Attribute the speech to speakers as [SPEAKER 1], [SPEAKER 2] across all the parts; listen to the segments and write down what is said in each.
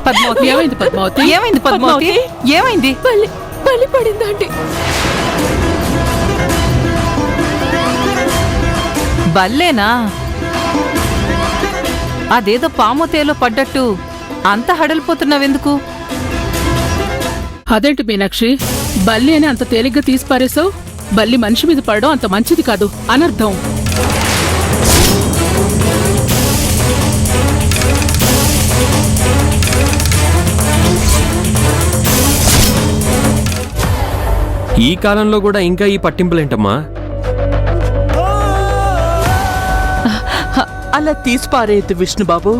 [SPEAKER 1] పద్మావతి ఏమైంది? పద్మావతి ఏమైంది? పద్మావతి ఏమైంది?
[SPEAKER 2] బలి పడిందా అండి?
[SPEAKER 1] బల్లేనా? అదేదో పామోతేలో పడ్డట్టు అంత హడలిపోతున్నావెందుకు?
[SPEAKER 3] అదేంటి మీనాక్షి, బల్లి అని అంత తేలిగ్గా తీసిపారేశావు? బల్లి మనిషి మీద పడడం అంత మంచిది కాదు, అనర్థం.
[SPEAKER 4] ఈ కాలంలో కూడా ఇంకా ఈ పట్టింపులేంటమ్మా?
[SPEAKER 5] అలా తీసిపారేయద్దు విష్ణుబాబు.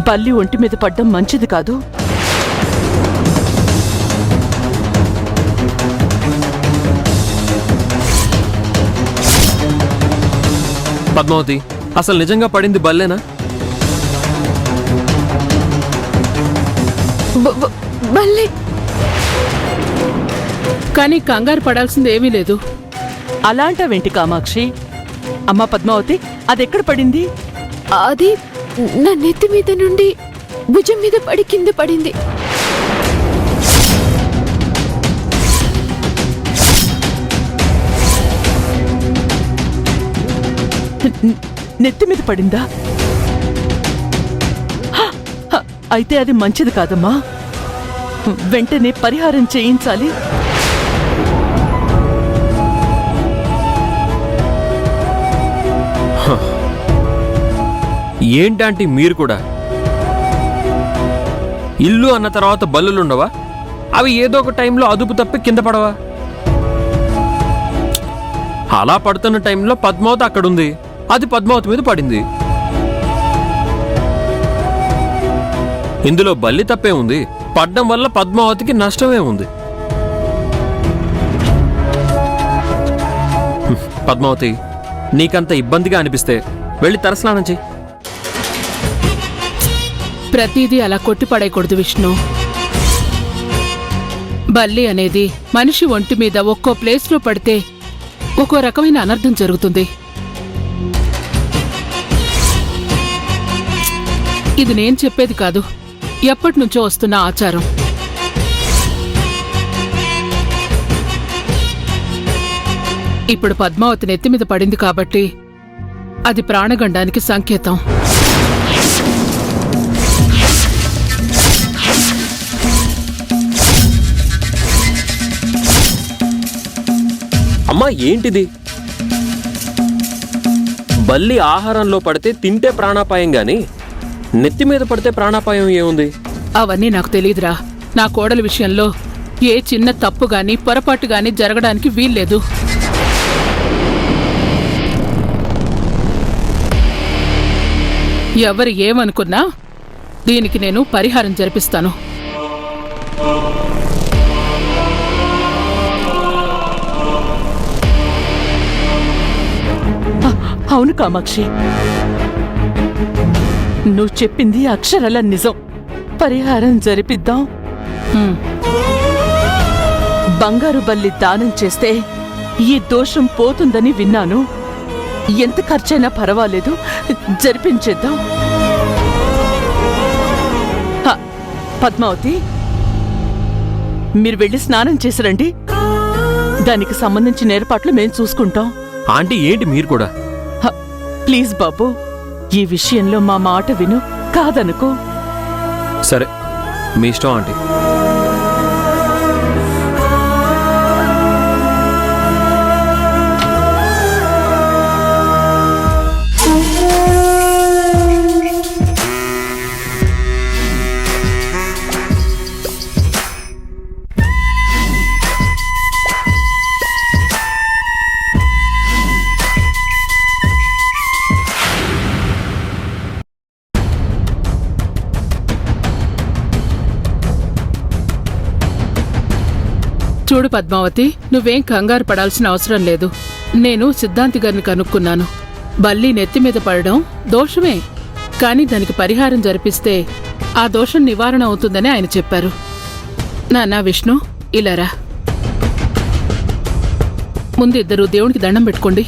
[SPEAKER 5] బల్లి ఒంటి మీద పడ్డం మంచిది కాదు.
[SPEAKER 4] పద్మావతి, అసలు నిజంగా పడింది బల్లేనా?
[SPEAKER 2] బల్లి.
[SPEAKER 3] కానీ కంగారు పడాల్సింది ఏమీ లేదు.
[SPEAKER 5] అలాంటవేంటి కామాక్షి? అమ్మా పద్మావతి, అదెక్కడ పడింది?
[SPEAKER 2] అది నా నెత్తి మీద నుండి భుజం మీద పడి కింద పడింది.
[SPEAKER 5] నెత్తి మీద పడిందా? అయితే అది మంచిది కాదమ్మా. వెంటనే పరిహారం చేయించాలి.
[SPEAKER 4] ఏంటంటే మీరు కూడా ఇల్లు అన్న తర్వాత బల్లులుండవా? అవి ఏదో ఒక టైంలో అదుపు తప్పి కింద పడవా? అలా పడుతున్న టైంలో పద్మావతి అక్కడుంది, అది పద్మావతి మీద పడింది. ఇందులో బల్లి తప్పే ఉంది? పడ్డం వల్ల పద్మావతికి నష్టమే ఉంది. పద్మావతి, నీకంత ఇబ్బందిగా అనిపిస్తే వెళ్ళి తలస్నానం చెయ్యి.
[SPEAKER 3] ప్రతిదీ అలా కొట్టిపడేయకూడదు విష్ణు. బల్లి అనేది మనిషి ఒంటి మీద ఒక్కో ప్లేస్లో పడితే ఒక్కో రకమైన అనర్థం జరుగుతుంది. ఇది నేను చెప్పేది కాదు, ఎప్పటినుంచో వస్తున్న ఆచారం. ఇప్పుడు పద్మావతి నెత్తి మీద పడింది కాబట్టి అది ప్రాణగండానికి సంకేతం.
[SPEAKER 4] అమ్మా, ఏంటిది? బల్లి ఆహారంలో పడితే తింటే ప్రాణాపాయం గాని నెత్తి మీద పడితే ప్రాణాపాయం ఏముంది?
[SPEAKER 3] అవన్నీ నాకు తెలీదురా. నా కోడల విషయంలో ఏ చిన్న తప్పు గాని పొరపాటు గాని జరగడానికి వీల్లేదు. ఎవరు ఏమనుకున్నా దీనికి నేను పరిహారం జరిపిస్తాను.
[SPEAKER 5] అవును కామాక్షి, నువ్వు చెప్పింది అక్షరాల నిజం. పరిహారం జరిపిద్దాం. బంగారు బల్లి దానం చేస్తే ఈ దోషం పోతుందని విన్నాను. ఎంత ఖర్చైనా పర్వాలేదు, జరిపించేద్దాం. పద్మావతి, మీరు వెళ్ళి స్నానం చేసిరండి. దానికి సంబంధించిన ఏర్పాట్లు మేం చూసుకుంటాం.
[SPEAKER 4] ఆంటీ, ఏంటి మీరు కూడా?
[SPEAKER 5] ప్లీజ్ బాబు, ఈ విషయంలో మా మాట విను, కాదనుకో.
[SPEAKER 4] సరే, మీ ఇష్టం ఆంటీ.
[SPEAKER 3] చూడు పద్మావతి, నువ్వేం కంగారు పడాల్సిన అవసరం లేదు. నేను సిద్ధాంతి గారిని కనుక్కున్నాను. బల్లి నెత్తి మీద పడడం దోషమే, కానీ దానికి పరిహారం జరిపిస్తే ఆ దోషం నివారణ అవుతుందని ఆయన చెప్పారు. నాన్నా విష్ణు, ఇలారా. ముందు ఇద్దరు దేవునికి దండం పెట్టుకోండి.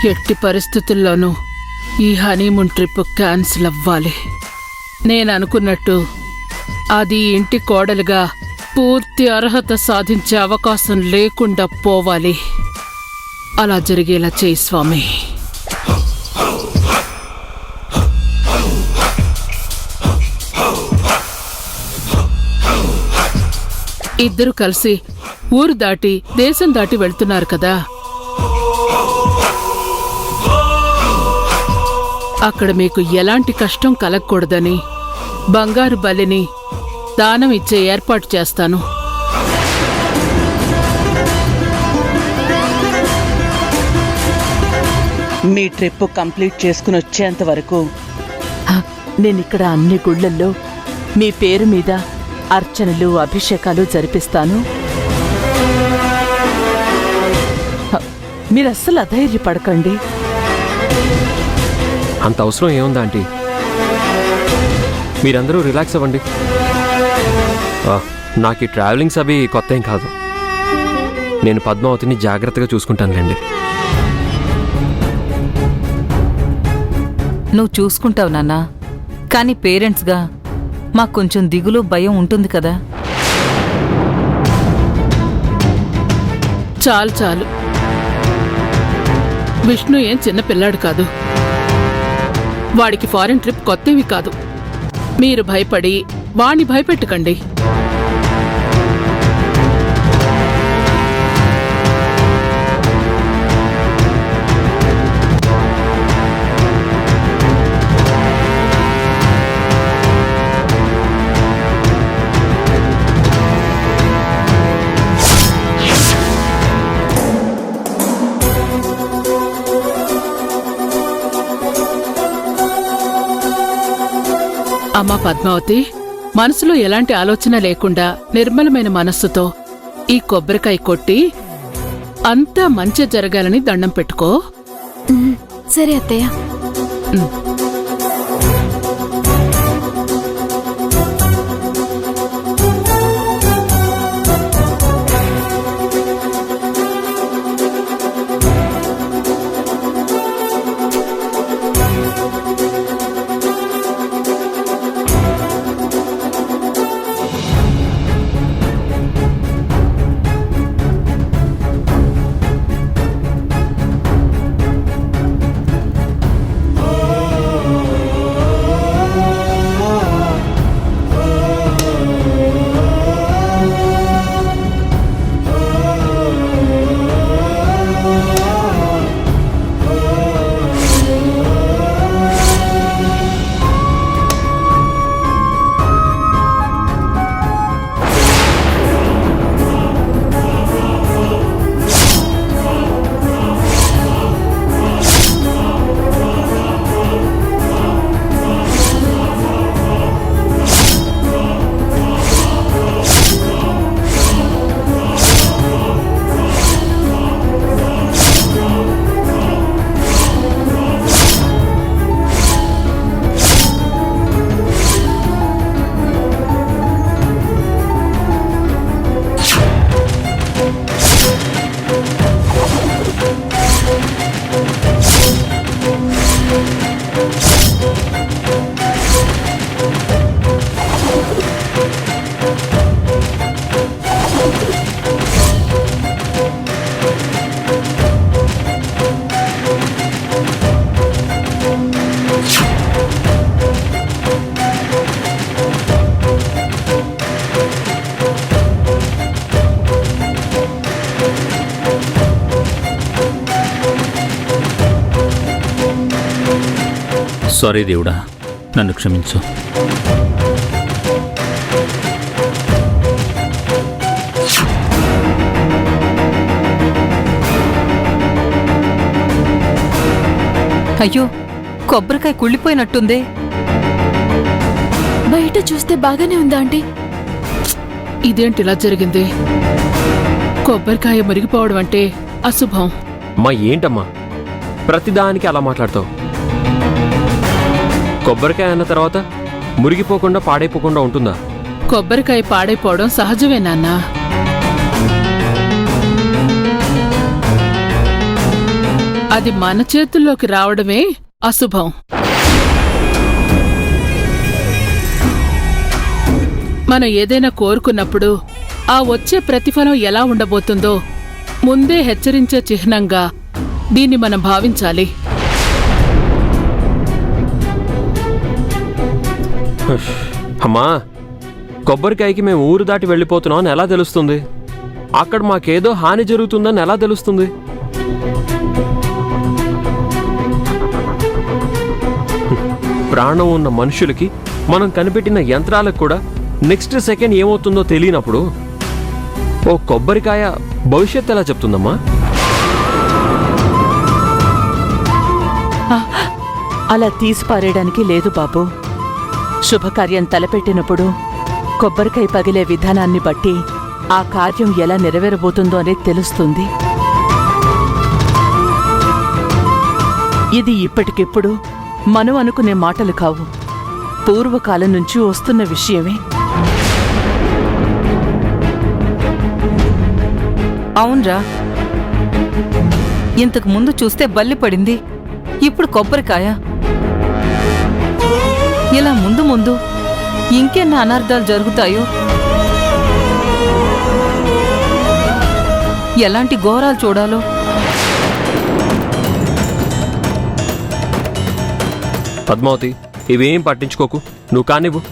[SPEAKER 3] ఎట్టి పరిస్థితుల్లోనూ ఈ హనీమూన్ ట్రిప్ క్యాన్సిల్ అవ్వాలి. నేను అనుకున్నట్టు అది ఇంటి కోడలుగా పూర్తి అర్హత సాధించే అవకాశం లేకుండా పోవాలి. అలా జరిగేలా చేయి స్వామి. ఇద్దరు కలిసి ఊరు దాటి దేశం దాటి వెళ్తున్నారు కదా, అక్కడ మీకు ఎలాంటి కష్టం కలగకూడదని బంగారు బలిని దానం ఇచ్చే ఏర్పాటు చేస్తాను.
[SPEAKER 5] మీ ట్రిప్ కంప్లీట్ చేసుకుని వచ్చేంత వరకు నేనిక్కడ అన్ని గుళ్ళల్లో మీ పేరు మీద అర్చనలు అభిషేకాలు జరిపిస్తాను. మీరు అస్సలు అధైర్యపడకండి.
[SPEAKER 4] అంత అవసరం ఏముందా ఆంటీ? మీరందరూ రిలాక్స్ అవ్వండి. నాకు ఈ ట్రావెలింగ్స్ అవి కొత్త ఏం కాదు. నేను పద్మావతిని జాగ్రత్తగా చూసుకుంటానులేండి.
[SPEAKER 1] నువ్వు చూసుకుంటావు నాన్నా, కానీ పేరెంట్స్గా మాకు కొంచెం దిగులు భయం ఉంటుంది కదా.
[SPEAKER 3] చాలు చాలు, విష్ణు ఏం చిన్న పిల్లాడు కాదు. వాడికి ఫారెన్ ట్రిప్ కొత్తవి కాదు. మీరు భయపడి వాణ్ణి భయపెట్టకండి. అమ్మా పద్మావతి, మనసులో ఎలాంటి ఆలోచన లేకుండా నిర్మలమైన మనస్సుతో ఈ కొబ్బరికాయ కొట్టి అంతా మంచి జరగాలని దండం పెట్టుకో.
[SPEAKER 2] సరే అత్తయ్య.
[SPEAKER 6] సారీ దేవుడా, నన్ను క్షమించు.
[SPEAKER 1] అయ్యో, కొబ్బరికాయ కుళ్ళిపోయినట్టుందే.
[SPEAKER 2] బయట చూస్తే బాగానే ఉందా ఆంటీ?
[SPEAKER 3] ఇదేంటి ఇలా జరిగింది? కొబ్బరికాయ మురిగిపోవడం అంటే అశుభం.
[SPEAKER 4] అమ్మా ఏంటమ్మా ప్రతిదానికి అలా మాట్లాడతావు? కొబ్బరికాయ అన్న తర్వాత మురిగిపోకుండా పాడైపోకుండా ఉంటుందా?
[SPEAKER 3] కొబ్బరికాయ పాడైపోవడం సహజమే నాన్నా. అది మన చేతుల్లోకి రావడమే అశుభం. మనం ఏదైనా కోరుకున్నప్పుడు ఆ వచ్చే ప్రతిఫలం ఎలా ఉండబోతుందో ముందే హెచ్చరించే చిహ్నంగా దీన్ని మనం భావించాలి.
[SPEAKER 4] అమ్మా, కొబ్బరికాయకి మేము ఊరు దాటి వెళ్ళిపోతున్నాం అని ఎలా తెలుస్తుంది? అక్కడ మాకేదో హాని జరుగుతుందని ఎలా తెలుస్తుంది? ప్రాణం ఉన్న మనుషులకి మనం కనిపెట్టిన యంత్రాలకు కూడా నెక్స్ట్ సెకండ్ ఏమవుతుందో తెలియనప్పుడు ఓ కొబ్బరికాయ భవిష్యత్తు ఎలా చెప్తుందమ్మా?
[SPEAKER 5] అలా తీసి పారేయడానికి లేదు బాబు. శుభకార్యం తలపెట్టినప్పుడు కొబ్బరికాయ పగిలే విధానాన్ని బట్టి ఆ కార్యం ఎలా నెరవేరబోతుందో అనేది తెలుస్తుంది. ఇది ఇప్పటికిప్పుడు మనం అనుకునే మాటలు కావు, పూర్వకాలం నుంచి వస్తున్న విషయమే.
[SPEAKER 1] అవునరా, ఇంతకు ముందు చూస్తే బల్లి పడింది, ఇప్పుడు కొబ్బరికాయ. ఇలా ముందు ముందు ఇంకెన్ని అనర్థాలు జరుగుతాయో, ఎలాంటి ఘోరాలు చూడాలో.
[SPEAKER 4] పద్మావతి, ఇవేం పట్టించుకోకు, నువ్వు కానివ్వు.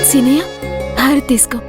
[SPEAKER 2] సీనయ్య, హారతి తీసుకో.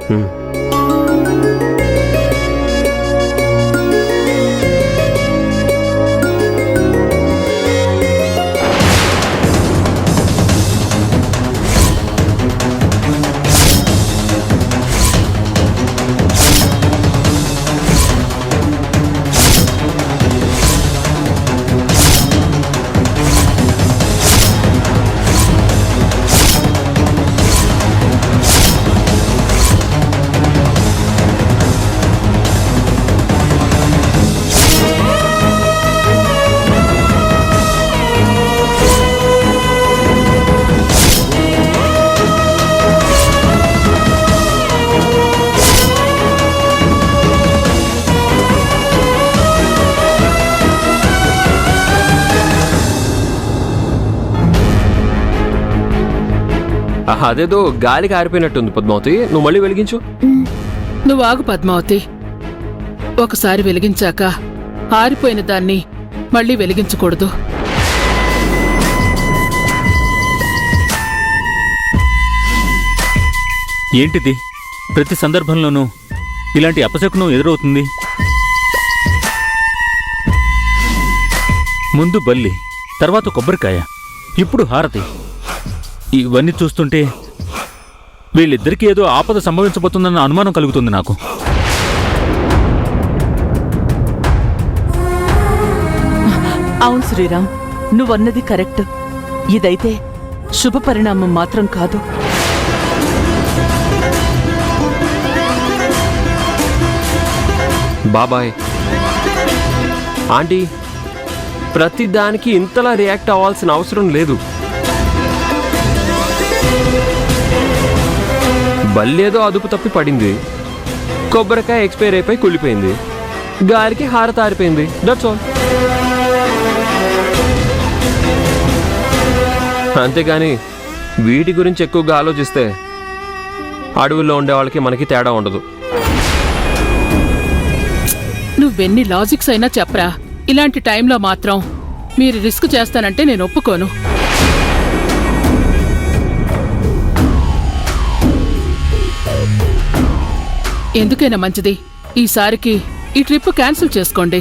[SPEAKER 4] అదేదో గాలికి ఆరిపోయినట్టుంది పద్మావతి, నువ్వు మళ్ళీ వెలిగించు.
[SPEAKER 3] నువ్వు ఆగు పద్మావతి. ఒకసారి వెలిగించాక ఆరిపోయిన దాన్ని మళ్ళీ వెలిగించకూడదు.
[SPEAKER 6] ఏంటిది? ప్రతి సందర్భంలోనూ ఇలాంటి అపశకునం ఎదురవుతుంది. ముందు బల్లి, తర్వాత కొబ్బరికాయ, ఇప్పుడు హారతి. ఇవన్నీ చూస్తుంటే వీళ్ళిద్దరికీ ఏదో ఆపద సంభవించబోతుందన్న అనుమానం కలుగుతుంది నాకు.
[SPEAKER 5] అవును శ్రీరామ్, నువ్వన్నది కరెక్ట్. ఇదైతే శుభ పరిణామం మాత్రం కాదు.
[SPEAKER 4] బాబాయ్, ఆంటీ, ప్రతిదానికి ఇంతలా రియాక్ట్ అవ్వాల్సిన అవసరం లేదు. బల్లేదో అదుపు తప్పి పడింది, కొబ్బరికాయ ఎక్స్పైర్ అయిపోయి కుళ్ళిపోయింది. గాలికి హారతి ఆరిపోయింది. That's all. అంతేగాని వీటి గురించి ఎక్కువగా ఆలోచిస్తే అడవుల్లో ఉండే వాళ్ళకి మనకి తేడా ఉండదు.
[SPEAKER 3] నువ్వెన్ని లాజిక్స్ అయినా చెప్పరా, ఇలాంటి టైంలో మాత్రం మీరు రిస్క్ చేస్తానంటే నేను ఒప్పుకోను. ఎందుకైనా మంచిది, ఈసారికి ఈ ట్రిప్ క్యాన్సిల్ చేసుకోండి.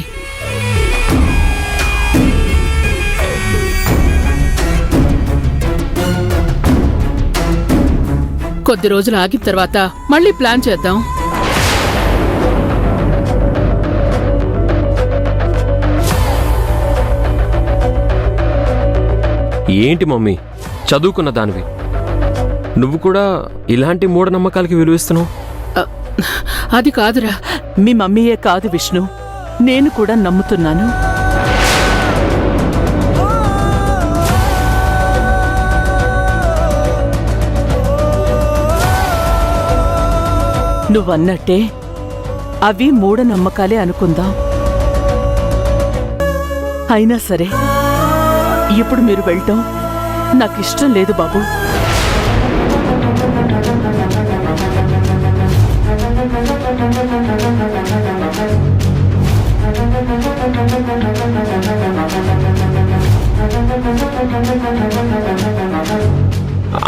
[SPEAKER 3] కొద్ది రోజులు ఆగిన తర్వాత మళ్ళీ ప్లాన్ చేద్దాం.
[SPEAKER 4] ఏంటి మమ్మీ, చదువుకున్న దానివి నువ్వు కూడా ఇలాంటి మూఢనమ్మకాలకి విలువిస్తున్నావు?
[SPEAKER 3] అది కాదురా.
[SPEAKER 5] మీ మమ్మీయే కాదు విష్ణు, నేను కూడా నమ్ముతున్నాను. నువ్వన్నట్టే అవి మూఢనమ్మకాలే అనుకుందాం. అయినా సరే ఇప్పుడు మీరు వెళ్ళటం నాకిష్టం లేదు బాబు.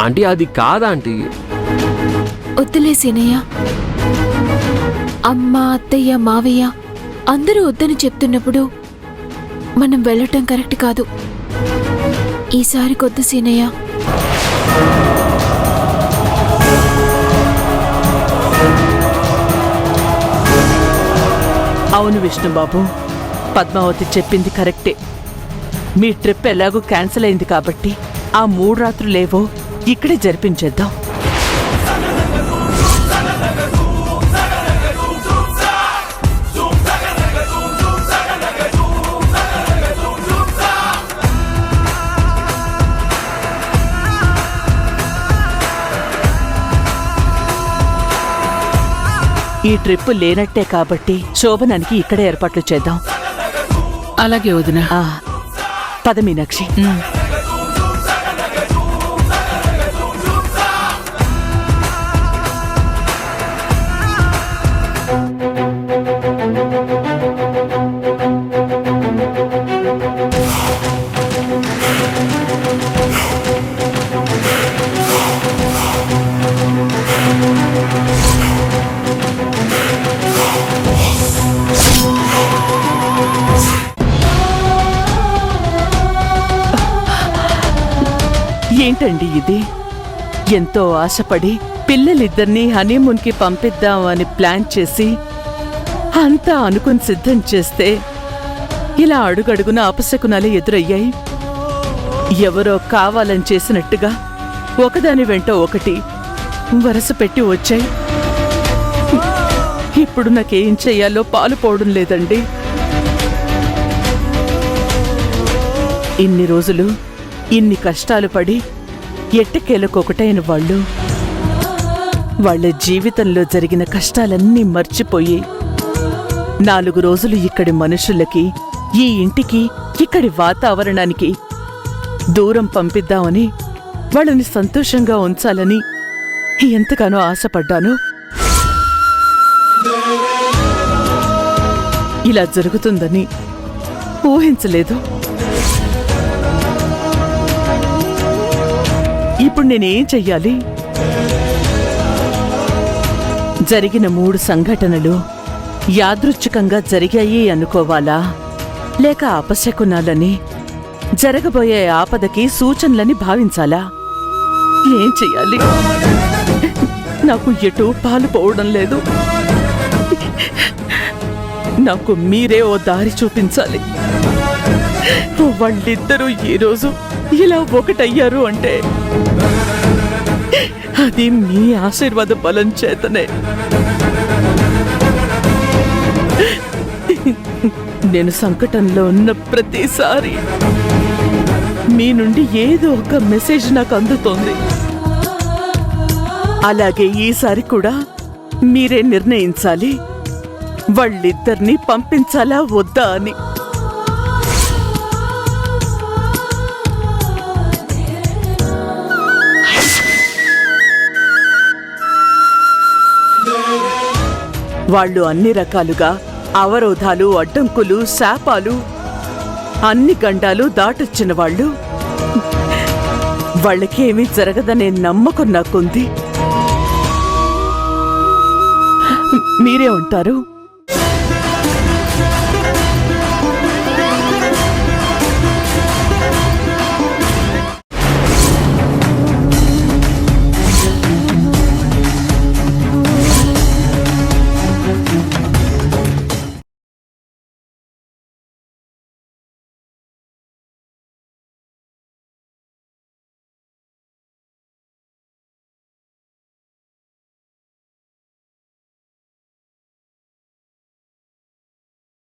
[SPEAKER 4] ఆంటీ అది కాదా ఆంటీ?
[SPEAKER 2] వద్దులే సీనయ్య. అమ్మ, అత్తయ్య, మావయ్య అందరూ వద్దని చెప్తున్నప్పుడు మనం వెళ్ళటం కరెక్ట్ కాదు. ఈసారి కొద్దు సీనయ్య.
[SPEAKER 5] అవును విష్ణుబాబు, పద్మావతి చెప్పింది కరెక్టే. మీ ట్రిప్ ఎలాగూ క్యాన్సిల్ అయింది కాబట్టి ఆ 3 రాత్రులేవో ఇక్కడే జరిపించేద్దాం. ఈ ట్రిప్ లేనట్టే కాబట్టి శోభనానికి ఇక్కడే ఏర్పాట్లు చేద్దాం.
[SPEAKER 3] అలాగే వదినా.
[SPEAKER 5] పద మీనాక్షి. ఏంటండి ఇది? ఎంతో ఆశపడి పిల్లలిద్దరినీ హనీమూన్కి పంపిద్దామని ప్లాన్ చేసి అంతా అనుకుని సిద్ధం చేస్తే ఇలా అడుగడుగున అపశకునాలే ఎదురయ్యాయి. ఎవరో కావాలని చేసినట్టుగా ఒకదాని వెంట ఒకటి వరస పెట్టి వచ్చాయి. ఇప్పుడు నాకేం చెయ్యాలో పాలుపోవడం లేదండి. ఇన్ని రోజులు ఇన్ని కష్టాలు పడి ఎట్టకేలకొకటైన వాళ్ళు వాళ్ళ జీవితంలో జరిగిన కష్టాలన్నీ మర్చిపోయి 4 రోజులు ఇక్కడి మనుషులకి, ఈ ఇంటికి, ఇక్కడి వాతావరణానికి దూరం పంపిద్దామని వాళ్ళని సంతోషంగా ఉంచాలని ఎంతగానో ఆశపడ్డాను. ఇలా జరుగుతుందని ఊహించలేదు. ఇప్పుడు నేనేం చెయ్యాలి? జరిగిన 3 సంఘటనలు యాదృచ్ఛికంగా జరిగాయి అనుకోవాలా, లేక అపశకునాలని, జరగబోయే ఆపదకి సూచనలని భావించాలా? ఏం చెయ్యాలి? నాకు ఎటూ పాలు పోవడం లేదు. నాకు మీరే ఓ దారి చూపించాలి. వాళ్ళిద్దరూ ఈరోజు ఇలా ఒకటయ్యారు అంటే అది మీ ఆశీర్వాద బలం చేతనే. నేను సంకటంలో ఉన్న ప్రతిసారి మీ నుండి ఏదో ఒక మెసేజ్ నాకు అందుతోంది. అలాగే ఈసారి కూడా మీరే నిర్ణయించాలి. వాళ్ళిద్దరినీ పంపించాలా వద్దా అని. వాళ్ళు అన్ని రకాలుగా అవరోధాలు, అడ్డంకులు, శాపాలు, అన్ని గండాలు దాటొచ్చిన వాళ్ళు. వాళ్ళకేమీ జరగదనే నమ్మకం నాకుంది. మీరే ఉంటారు.